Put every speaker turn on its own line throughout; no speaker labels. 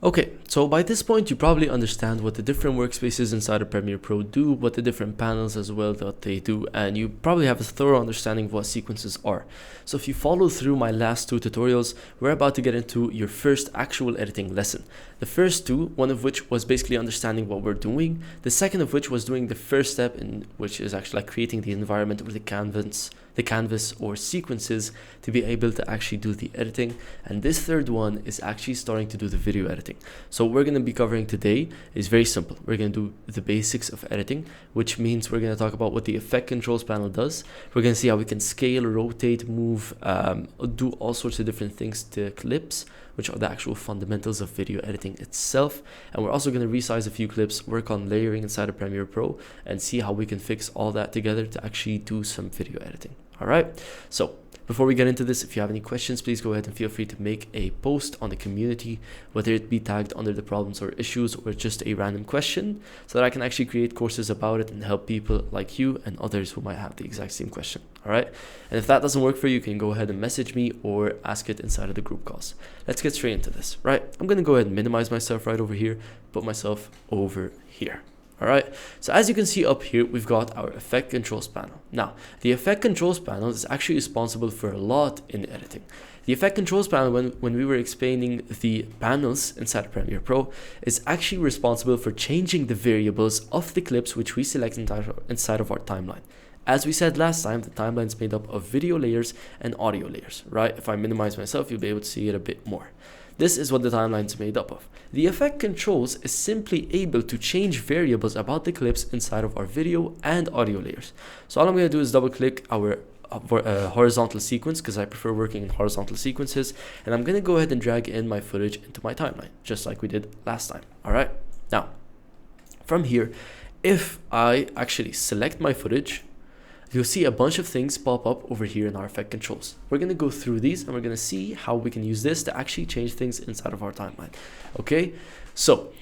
Okay, so by this point, you probably understand what the different workspaces inside of Premiere Pro do, what the different panels as well that they do, and you probably have a thorough understanding of what sequences are. So if you follow through my last two tutorials, we're about to get into your first actual editing lesson. The first two, one of which was basically understanding what we're doing, the second of which was doing the first step, in which is actually like creating the environment or the canvas or sequences to be able to actually do the editing. And this third one is actually starting to do the video editing. So what we're going to be covering today is very simple. We're going to do the basics of editing, which means we're going to talk about what the effect controls panel does. We're going to see how we can scale, rotate, move, do all sorts of different things to clips, which are the actual fundamentals of video editing itself. And we're also going to resize a few clips, work on layering inside of Premiere Pro, and see how we can fix all that together to actually do some video editing. All right, so before we get into this, if you have any questions, please go ahead and feel free to make a post on the community, whether it be tagged under the problems or issues or just a random question, so that I can actually create courses about it and help people like you and others who might have the exact same question. All right, and if that doesn't work for you, you can go ahead and message me or ask it inside of the group calls. Let's get straight into this. Right, I'm going to go ahead and minimize myself right over here, put myself over here. All right, so as you can see up here, we've got our effect controls panel. Now, the effect controls panel is actually responsible for a lot in editing. The effect controls panel, when we were explaining the panels inside of Premiere Pro, is actually responsible for changing the variables of the clips which we select inside of our timeline. As we said last time, the timeline is made up of video layers and audio layers, right? If I minimize myself, you'll be able to see it a bit more. This is what the timeline is made up of. The effect controls is simply able to change variables about the clips inside of our video and audio layers. So all I'm going to do is double click our horizontal sequence, because I prefer working in horizontal sequences, and I'm going to go ahead and drag in my footage into my timeline, just like we did last time. All right, now from here, if I actually select my footage, you'll see a bunch of things pop up over here in our effect controls. We're going to go through these and we're going to see how we can use this to actually change things inside of our timeline. Okay, so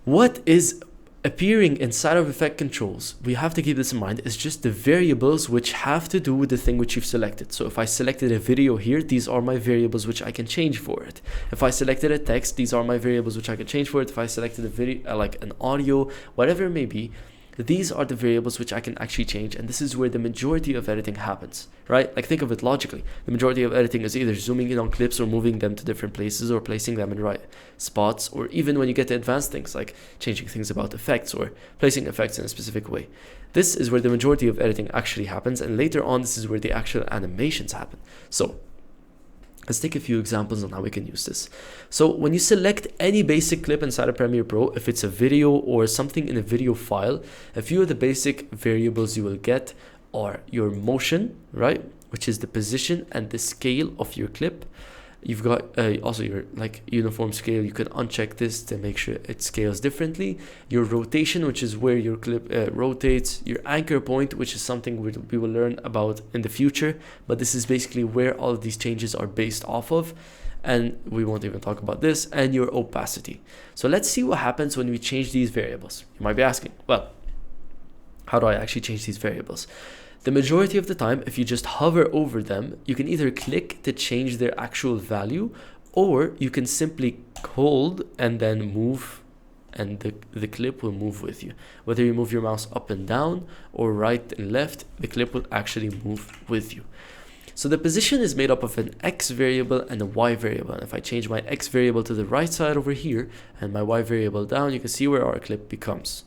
what is appearing inside of effect controls, we have to keep this in mind, is just the variables which have to do with the thing which you've selected. So if I selected a video here, these are my variables which I can change for it. If I selected a text, these are my variables which I can change for it. If I selected a video, like an audio, whatever it may be, these are the variables which I can actually change, and this is where the majority of editing happens, right? Like, think of it logically. The majority of editing is either zooming in on clips or moving them to different places or placing them in right spots, or even when you get to advanced things like changing things about effects or placing effects in a specific way. This is where the majority of editing actually happens, and later on this is where the actual animations happen. So let's take a few examples on how we can use this. So when you select any basic clip inside of Premiere Pro, if it's a video or something in a video file, a few of the basic variables you will get are your motion, right? Which is the position and the scale of your clip. You've got also your like uniform scale. You can uncheck this to make sure it scales differently. Your rotation, which is where your clip rotates. Your anchor point, which is something we will learn about in the future. But this is basically where all of these changes are based off of. And we won't even talk about this. And your opacity. So let's see what happens when we change these variables. You might be asking, well, how do I actually change these variables? The majority of the time, if you just hover over them, you can either click to change their actual value, or you can simply hold and then move, and the clip will move with you. Whether you move your mouse up and down or right and left, the clip will actually move with you. So the position is made up of an X variable and a Y variable. And if I change my X variable to the right side over here and my Y variable down, you can see where our clip becomes.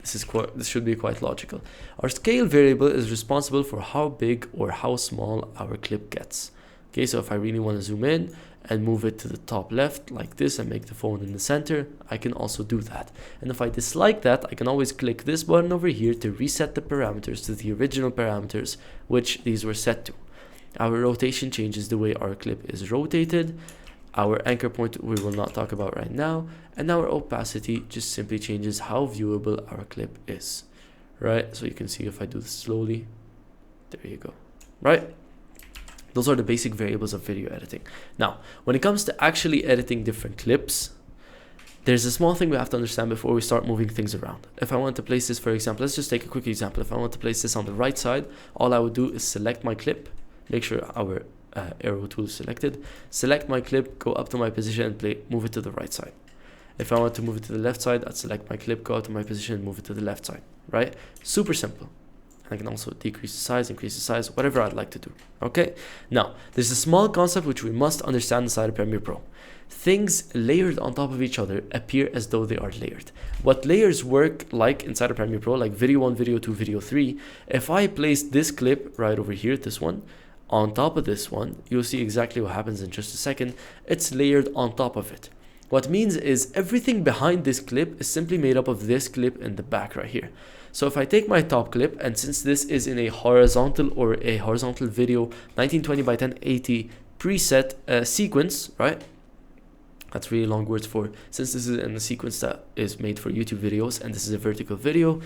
This should be quite logical. Our scale variable is responsible for how big or how small our clip gets. Okay, so if I really want to zoom in and move it to the top left like this and make the phone in the center, I can also do that. And if I dislike that, I can always click this button over here to reset the parameters to the original parameters which these were set to. Our rotation changes the way our clip is rotated. Our anchor point we will not talk about right now, and our opacity just simply changes how viewable our clip is, right? So you can see if I do this slowly, there you go, right? Those are the basic variables of video editing. Now, when it comes to actually editing different clips, there's a small thing we have to understand before we start moving things around. If I want to place this, for example, let's just take a quick example. If I want to place this on the right side, all I would do is select my clip, make sure our arrow tool is selected, select my clip, go up to my position and move it to the right side. If I want to move it to the left side, I'd select my clip, go out to my position, and move it to the left side, right? Super simple. I can also decrease the size, increase the size, whatever I'd like to do. Okay, now there's a small concept which we must understand inside of Premiere Pro. Things layered on top of each other appear as though they are layered. What layers work like inside of Premiere Pro, like video 1, video 2, video 3, if I place this clip right over here, this one, on top of this one, you'll see exactly what happens in just a second. It's layered on top of it. What means is everything behind this clip is simply made up of this clip in the back right here. So if I take my top clip, and since this is in a horizontal video 1920 by 1080 preset sequence, right? That's really long words for, since this is in a sequence that is made for YouTube videos and this is a vertical video,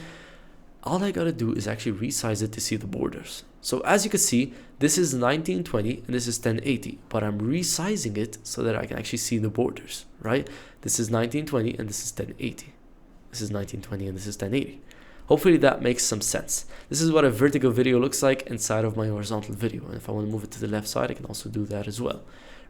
all I gotta do is actually resize it to see the borders. So as you can see, this is 1920 and this is 1080, but I'm resizing it so that I can actually see the borders, right? This is 1920 and this is 1080. This is 1920 and this is 1080. Hopefully that makes some sense. This is what a vertical video looks like inside of my horizontal video. And if I want to move it to the left side, I can also do that as well,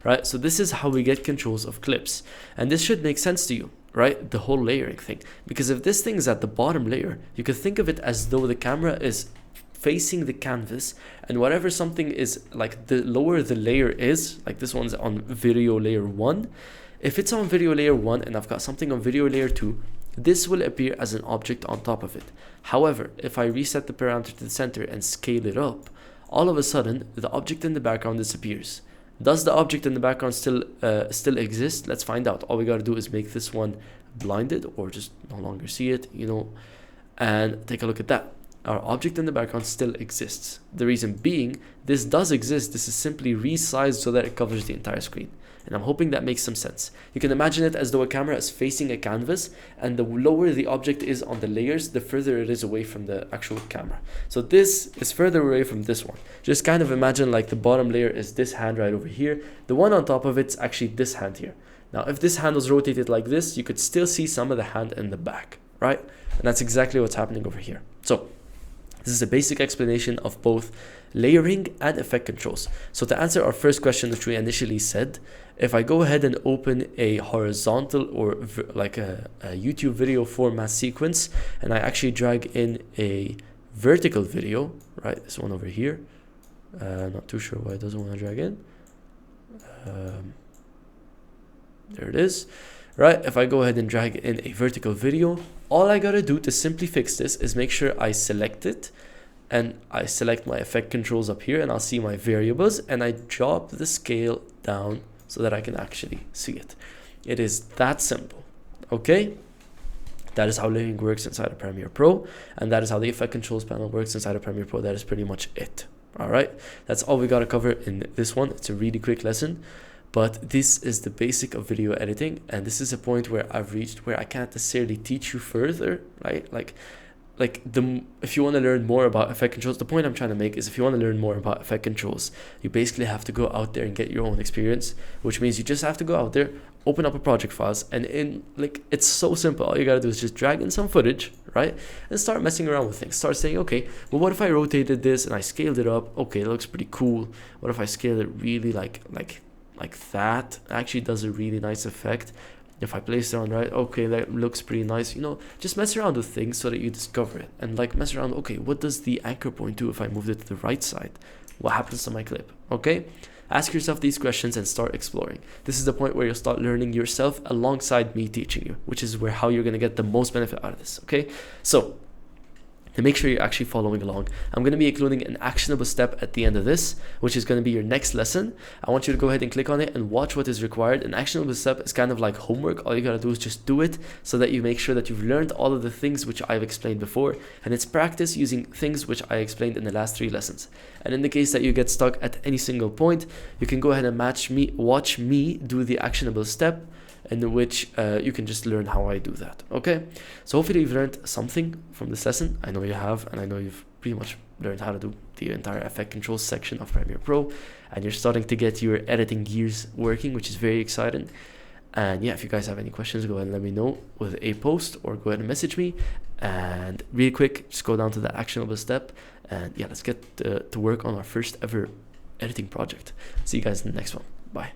right? So this is how we get controls of clips. And this should make sense to you, right? The whole layering thing. Because if this thing is at the bottom layer, you could think of it as though the camera is facing the canvas, and whatever something is, like the lower the layer is, like this one's on video layer 1. If it's on video layer 1 and I've got something on video layer 2, this will appear as an object on top of it. However, if I reset the parameter to the center and scale it up, all of a sudden the object in the background disappears. Does the object in the background still exist? Let's find out. All we gotta do is make this one blinded or just no longer see it, you know, and take a look at that. Our object in the background still exists. The reason being, this does exist. This is simply resized so that it covers the entire screen. And I'm hoping that makes some sense. You can imagine it as though a camera is facing a canvas, and the lower the object is on the layers, the further it is away from the actual camera. So this is further away from this one. Just kind of imagine like the bottom layer is this hand right over here. The one on top of it's actually this hand here. Now, if this hand was rotated like this, you could still see some of the hand in the back, right? And that's exactly what's happening over here. So this is a basic explanation of both layering and effect controls. So to answer our first question, which we initially said, if I go ahead and open a horizontal or like a YouTube video format sequence, and I actually drag in a vertical video, right, this one over here, not too sure why it doesn't want to drag in, there it is, right? If I go ahead and drag in a vertical video, all I gotta do to simply fix this is make sure I select it, and I select my effect controls up here, and I'll see my variables, and I drop the scale down so that I can actually see it. It is that simple, okay? That is how layering works inside of Premiere Pro, and that is how the effect controls panel works inside of Premiere Pro. That is pretty much it, all right? That's all we gotta cover in this one. It's a really quick lesson, but this is the basic of video editing, and this is a point where I've reached where I can't necessarily teach you further, right? If you want to learn more about effect controls, the point I'm trying to make is if you want to learn more about effect controls, you basically have to go out there and get your own experience, which means you just have to go out there, open up a project files, and it's so simple. All you gotta do is just drag in some footage, right, and start messing around with things. Start saying, okay, well, what if I rotated this and I scaled it up? Okay, it looks pretty cool. What if I scale it really like that? It actually does a really nice effect. If I place it on right, okay, that looks pretty nice. You know, just mess around with things so that you discover it. And like mess around, okay, what does the anchor point do if I moved it to the right side? What happens to my clip? Okay, ask yourself these questions and start exploring. This is the point where you'll start learning yourself alongside me teaching you, which is how you're going to get the most benefit out of this. Okay, so to make sure you're actually following along, I'm going to be including an actionable step at the end of this, which is going to be your next lesson. I want you to go ahead and click on it and watch what is required. An actionable step is kind of like homework. All you got to do is just do it so that you make sure that you've learned all of the things which I've explained before. And it's practice using things which I explained in the last 3 lessons. And in the case that you get stuck at any single point, you can go ahead and watch me do the actionable step, in which you can just learn how I do that. Okay, so hopefully you've learned something from this lesson. I know you have, and I know you've pretty much learned how to do the entire effect controls section of Premiere Pro, and you're starting to get your editing gears working, which is very exciting. And yeah, if you guys have any questions, go ahead and let me know with a post, or go ahead and message me. And really quick, just go down to the actionable step, and yeah, let's get to work on our first ever editing project. See you guys in the next one. Bye.